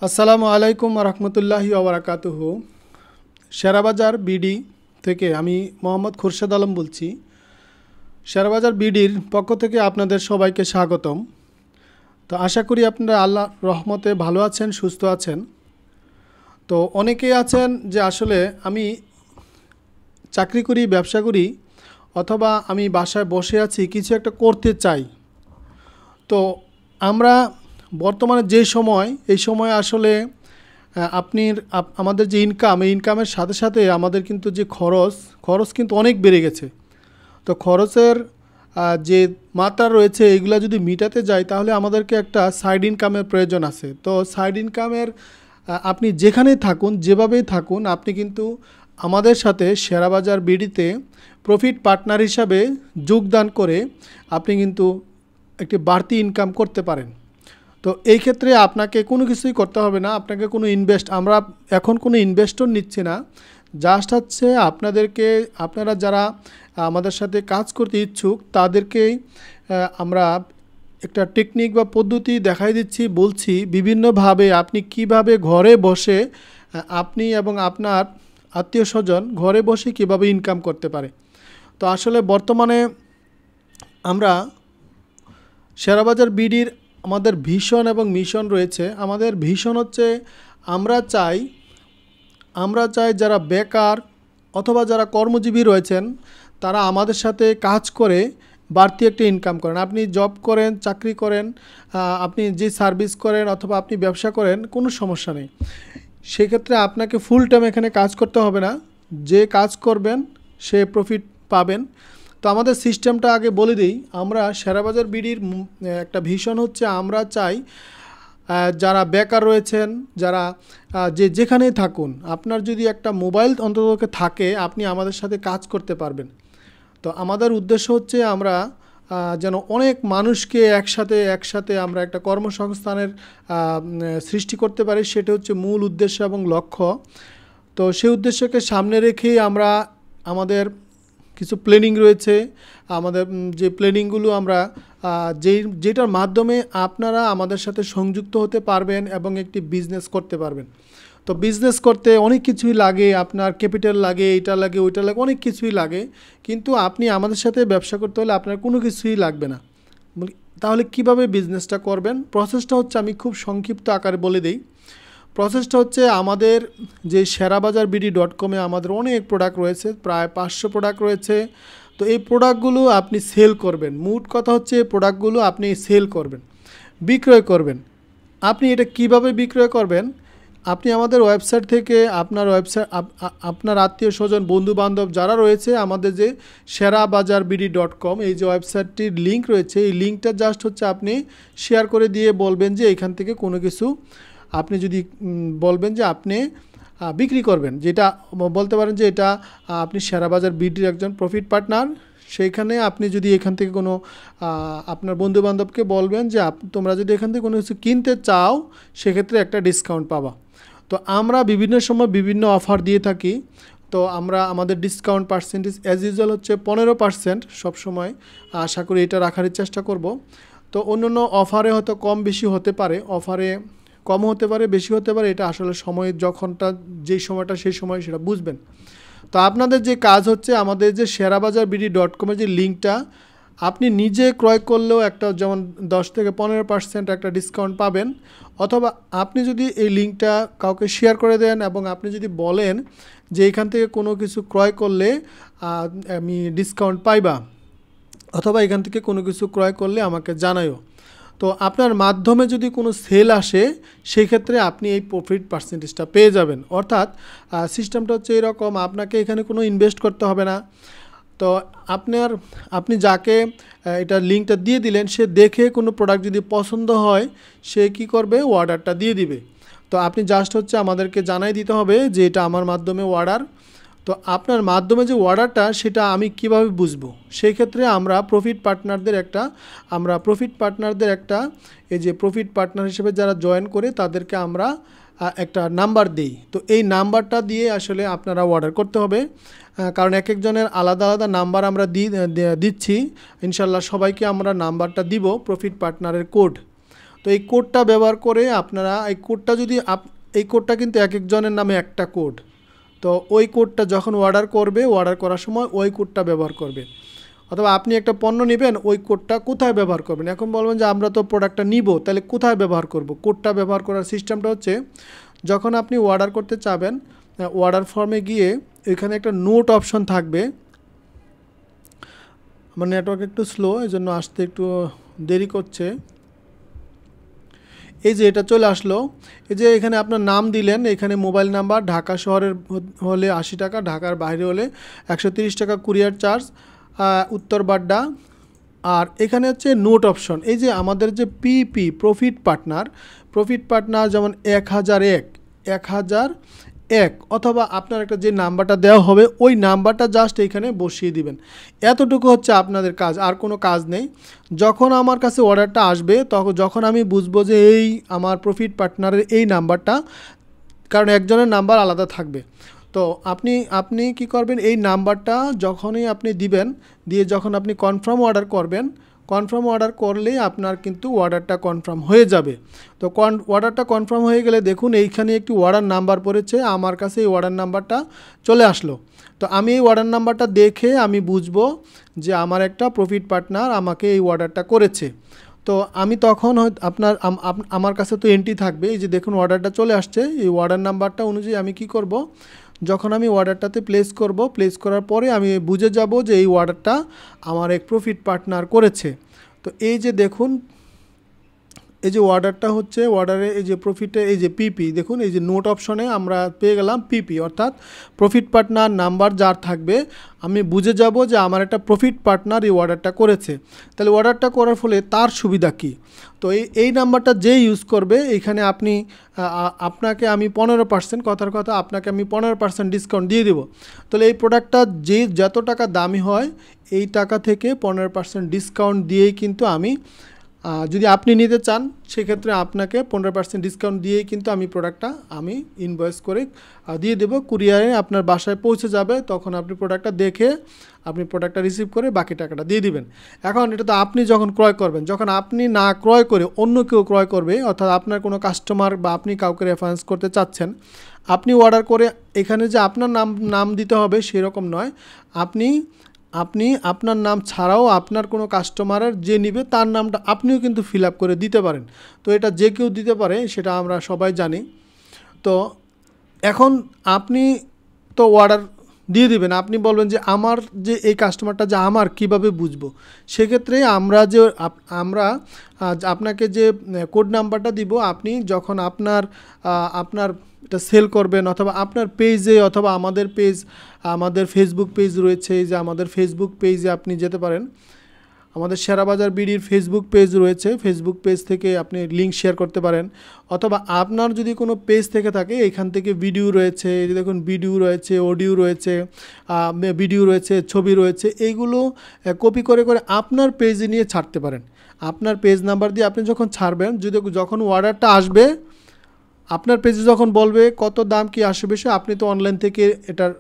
আসসালামু আলাইকুম রহমতুল্লাহি ওবরাকাতুহু। শেরাবাজার বিডি থেকে আমি মোহাম্মদ খুরশেদ আলম বলছি। শেরাবাজার বিডির পক্ষ থেকে আপনাদের সবাইকে স্বাগতম। তো আশা করি আপনারা আল্লাহ রহমতে ভালো আছেন, সুস্থ আছেন। তো অনেকেই আছেন যে আসলে আমি চাকরি করি, ব্যবসা করি, অথবা আমি বাসায় বসে আছি, কিছু একটা করতে চাই। তো আমরা বর্তমানে যে সময়, এই সময় আসলে আমাদের যে ইনকাম, এই ইনকামের সাথে সাথে আমাদের কিন্তু যে খরচ কিন্তু অনেক বেড়ে গেছে। তো খরচের যে মাত্রা রয়েছে, এইগুলা যদি মিটাতে যাই তাহলে আমাদেরকে একটা সাইড ইনকামের প্রয়োজন আছে। তো সাইড ইনকামের আপনি যেখানেই থাকুন, যেভাবেই থাকুন, আপনি কিন্তু আমাদের সাথে শেরাবাজার বিডিতে প্রফিট পার্টনার হিসাবে যোগদান করে আপনি কিন্তু একটি বাড়তি ইনকাম করতে পারেন। তো এই ক্ষেত্রে আপনাকে কোনো কিছুই করতে হবে না, আপনাকে কোনো আমরা এখন কোনো ইনভেস্টর নিচ্ছি না। জাস্ট হচ্ছে আপনারা যারা আমাদের সাথে কাজ করতে ইচ্ছুক তাদেরকেই আমরা একটা টেকনিক বা পদ্ধতি দেখাই দিচ্ছি, বলছি বিভিন্নভাবে আপনি কিভাবে ঘরে বসে আপনি এবং আপনার আত্মীয় স্বজন ঘরে বসে কিভাবে ইনকাম করতে পারে। তো আসলে বর্তমানে আমরা শেরাবাজার বিডির আমাদের ভিশন এবং মিশন রয়েছে। আমাদের ভিশন হচ্ছে আমরা চাই যারা বেকার অথবা যারা কর্মজীবী রয়েছেন তারা আমাদের সাথে কাজ করে বাড়তি একটা ইনকাম করেন। আপনি জব করেন, চাকরি করেন, আপনি যে সার্ভিস করেন অথবা আপনি ব্যবসা করেন, কোনো সমস্যা নেই। সেক্ষেত্রে আপনাকে ফুল টাইম এখানে কাজ করতে হবে না। যে কাজ করবেন সে প্রফিট পাবেন। তো আমাদের সিস্টেমটা আগে বলে দিই। আমরা শেরাবাজার বিডির একটা ভিশন হচ্ছে, আমরা চাই যারা বেকার রয়েছেন, যারা যেখানেই থাকুন, আপনার যদি একটা মোবাইল অন্তত থাকে আপনি আমাদের সাথে কাজ করতে পারবেন। তো আমাদের উদ্দেশ্য হচ্ছে আমরা যেন অনেক মানুষকে একসাথে আমরা একটা কর্মসংস্থানের সৃষ্টি করতে পারি, সেটা হচ্ছে মূল উদ্দেশ্য এবং লক্ষ্য। তো সেই উদ্দেশ্যকে সামনে রেখেই আমরা আমাদের কিছু প্ল্যানিং রয়েছে। আমাদের যে প্ল্যানিংগুলো আমরা যেটার মাধ্যমে আপনারা আমাদের সাথে সংযুক্ত হতে পারবেন এবং একটি বিজনেস করতে পারবেন। তো বিজনেস করতে অনেক কিছুই লাগে, আপনার ক্যাপিটাল লাগে, এটা লাগে, ওইটা লাগে, অনেক কিছুই লাগে। কিন্তু আপনি আমাদের সাথে ব্যবসা করতে হলে আপনার কোনো কিছুই লাগবে না। তাহলে কিভাবে বিজনেসটা করবেন? প্রসেসটা হচ্ছে, আমি খুব সংক্ষিপ্ত আকারে বলে দিই। প্রসেসটা হচ্ছে, আমাদের যে sherabajarBD.com-এ আমাদের অনেক প্রোডাক্ট রয়েছে, প্রায় 500 প্রোডাক্ট রয়েছে। তো এই প্রোডাক্টগুলো আপনি সেল করবেন। মোট কথা হচ্ছে এই প্রোডাক্টগুলো আপনি সেল করবেন, বিক্রয় করবেন। আপনি এটা কিভাবে বিক্রয় করবেন? আপনি আমাদের ওয়েবসাইট থেকে আপনার আত্মীয় স্বজন, বন্ধুবান্ধব যারা রয়েছে, আমাদের যে sherabajarBD.com এই যে ওয়েবসাইটটির লিঙ্ক রয়েছে, এই লিঙ্কটা জাস্ট হচ্ছে আপনি শেয়ার করে দিয়ে বলবেন যে এখান থেকে কোনো কিছু আপনি যদি বলবেন যে আপনি বিক্রি করবেন, যেটা বলতে পারেন যে এটা আপনি শেরাবাজার বিডির একজন প্রফিট পার্টনার। সেইখানে আপনি যদি এখান থেকে কোনো আপনার বন্ধুবান্ধবকে বলবেন যে তোমরা যদি এখান থেকে কোনো কিছু কিনতে চাও, সেক্ষেত্রে একটা ডিসকাউন্ট পাবা। তো আমরা বিভিন্ন সময় বিভিন্ন অফার দিয়ে থাকি। তো আমাদের ডিসকাউন্ট পার্সেন্টেজ অ্যাজ ইউজুয়াল হচ্ছে 15% সবসময়। আশা করি এটা রাখার চেষ্টা করব। তো অন্য অফারে হয়তো কম বেশি হতে পারে, অফারে কম হতে পারে, বেশি হতে পারে, এটা আসলে সময়ের যেই সময়টা সেই সময় সেটা বুঝবেন। তো আপনাদের যে কাজ হচ্ছে, আমাদের যে sherabajarBD.com-এর যে লিঙ্কটা, আপনি নিজে ক্রয় করলেও একটা যেমন 10 থেকে 15% একটা ডিসকাউন্ট পাবেন। অথবা আপনি যদি এই লিঙ্কটা কাউকে শেয়ার করে দেন এবং আপনি যদি বলেন যে এখান থেকে কোনো কিছু ক্রয় করলে আমি ডিসকাউন্ট পাইবা, অথবা এখান থেকে কোনো কিছু ক্রয় করলে আমাকে জানাইও। তো আপনার মাধ্যমে যদি কোনো সেল আসে, সেই ক্ষেত্রে আপনি এই প্রফিট পার্সেন্টেজটা পেয়ে যাবেন। অর্থাৎ সিস্টেমটা হচ্ছে এরকম, আপনাকে এখানে কোনো ইনভেস্ট করতে হবে না। তো আপনি যাকে এটা লিঙ্কটা দিয়ে দিলেন, সে দেখে কোনো প্রোডাক্ট যদি পছন্দ হয়, সে কি করবে? অর্ডারটা দিয়ে দিবে। তো আপনি জাস্ট হচ্ছে আমাদেরকে জানাই দিতে হবে যে এটা আমার মাধ্যমে অর্ডার। তো আপনার মাধ্যমে যে অর্ডারটা, সেটা আমি কিভাবে বুঝবো? সেই ক্ষেত্রে আমরা প্রফিট পার্টনারদের একটা এই যে প্রফিট পার্টনার হিসেবে যারা জয়েন করে তাদেরকে আমরা একটা নাম্বার দিই। তো এই নাম্বারটা দিয়ে আসলে আপনারা অর্ডার করতে হবে, কারণ এক একজনের আলাদা আলাদা নাম্বার আমরা দিচ্ছি। ইনশাল্লাহ সবাইকে আমরা নাম্বারটা দিব, প্রফিট পার্টনারের কোড। তো এই কোডটা ব্যবহার করে আপনারা এই কোডটা যদি এই কোডটা কিন্তু এক একজনের নামে একটা কোড। তো ওই কোডটা যখন অর্ডার করবে, অর্ডার করার সময় ওই কোডটা ব্যবহার করবে। অথবা আপনি একটা পণ্য নেবেন, ওই কোডটা কোথায় ব্যবহার করবেন। এখন বলবেন যে আমরা তো প্রোডাক্টটা নিব, তাহলে কোথায় ব্যবহার করব। কোডটা ব্যবহার করার সিস্টেমটা হচ্ছে, যখন আপনি অর্ডার করতে চাবেন, অর্ডার ফর্মে গিয়ে এখানে একটা নোট অপশন থাকবে। আমার নেটওয়ার্ক একটু স্লো, এই জন্য আসতে একটু দেরি করছে। এই যে এটা চলে আসলো, এই যে এখানে আপনার নাম দিলেন, এখানে মোবাইল নাম্বার, ঢাকা শহরের হলে 80 টাকা, ঢাকার বাইরে হলে 130 টাকা কুরিয়ার চার্জ, উত্তর বাড্ডা। আর এখানে হচ্ছে নোট অপশন। এই যে আমাদের যে পিপি প্রফিট পার্টনার যেমন 1001 অথবা আপনার একটা যে নাম্বারটা দেওয়া হবে ওই নাম্বারটা জাস্ট এইখানে বসিয়ে দিবেন। এতটুকু হচ্ছে আপনাদের কাজ, আর কোনো কাজ নেই। যখন আমার কাছে অর্ডারটা আসবে, যখন আমি বুঝবো যে এই আমার প্রফিট পার্টনারের এই নাম্বারটা, কারণ একজনের নাম্বার আলাদা থাকবে, তো আপনি কি করবেন, এই নাম্বারটা যখনই আপনি দিবেন, দিয়ে যখন আপনি কনফার্ম অর্ডার করবেন, কনফার্ম অর্ডার করলেই আপনার কিন্তু অর্ডারটা কনফার্ম হয়ে যাবে। তো অর্ডারটা কনফার্ম হয়ে গেলে দেখুন এইখানে একটি অর্ডার নাম্বার পড়েছে, আমার কাছে এই অর্ডার নাম্বারটা চলে আসলো। তো আমি এই অর্ডার নাম্বারটা দেখে আমি বুঝবো যে আমার একটা প্রফিট পার্টনার আমাকে এই অর্ডারটা করেছে। তো আমি তখন আমার কাছে তো এন্ট্রি থাকবে, এই যে দেখুন অর্ডারটা চলে আসছে। এই অর্ডার নাম্বারটা অনুযায়ী আমি কি করব, যখন আমি অর্ডারটাতে প্লেস করার পরে আমি বুঝে যাব যে এই অর্ডারটা আমার এক প্রফিট পার্টনার করেছে। তো এই যে দেখুন, এই যে অর্ডারটা হচ্ছে, অর্ডারে এই যে প্রফিটে এই যে পিপি দেখুন, এই যে নোট অপশনে আমরা পেয়ে গেলাম পিপি, অর্থাৎ প্রফিট পার্টনার নাম্বার যার থাকবে আমি বুঝে যাব যে আমার একটা প্রফিট পার্টনার এই অর্ডারটা করেছে। তাহলে অর্ডারটা করার ফলে তার সুবিধা কি, তো এই নাম্বারটা যে ইউজ করবে এখানে আপনাকে আমি 15%, কথার কথা আপনাকে আমি 15% ডিসকাউন্ট দিয়ে দেবো। তাহলে এই প্রোডাক্টটা যত টাকা দামি হয় এই টাকা থেকে 15% ডিসকাউন্ট দিয়েই কিন্তু আমি, যদি আপনি নিতে চান সেক্ষেত্রে আপনাকে 15% ডিসকাউন্ট দিয়েই কিন্তু আমি প্রোডাক্টটা আমি ইনভয়েস করে দিয়ে দেবো, কুরিয়ারে আপনার বাসায় পৌঁছে যাবে। তখন আপনি প্রোডাক্টটা দেখে আপনি প্রোডাক্টটা রিসিভ করে বাকি টাকাটা দিয়ে দিবেন। এখন এটা তো আপনি যখন ক্রয় করবেন, যখন আপনি না ক্রয় করে অন্য কেউ ক্রয় করবে, অর্থাৎ আপনার কোনো কাস্টমার বা আপনি কাউকে রেফারেন্স করতে চাচ্ছেন, আপনি অর্ডার করে এখানে যে আপনার নাম দিতে হবে সেরকম নয়। আপনি আপনার নাম ছাড়াও আপনার কোনো কাস্টমারের যে নিবে তার নামটা আপনিও কিন্তু ফিল আপ করে দিতে পারেন। তো এটা যে কেউ দিতে পারে, সেটা আমরা সবাই জানি। তো এখন আপনি তো অর্ডার দিয়ে দিবেন, আপনি বলবেন যে আমার যে এই কাস্টমারটা যে আমার কিভাবে বুঝবো। সেক্ষেত্রে আমরা আপনাকে যে কোড নাম্বারটা দিব, আপনি যখন আপনার এটা সেল করবেন, অথবা আপনার পেজে, অথবা আমাদের ফেসবুক পেজ রয়েছে, এই যে আমাদের ফেসবুক পেজে আপনি যেতে পারেন। আমাদের শেয়ারবাজার বিডির ফেসবুক পেজ রয়েছে, ফেসবুক পেজ থেকে আপনি লিঙ্ক শেয়ার করতে পারেন। অথবা আপনার যদি কোনো পেজ থেকে থাকে, এখান থেকে ভিডিও রয়েছে, এই যে দেখুন ভিডিও রয়েছে, অডিও রয়েছে, ছবি রয়েছে, এইগুলো কপি করে আপনার পেজে নিয়ে ছাড়তে পারেন। আপনার পেজ নাম্বার দিয়ে আপনি যখন ছাড়বেন, যখন অর্ডারটা আসবে আপনার পেজে যখন বলবে কত দাম কি আসবে, আপনি তো অনলাইন থেকে এটার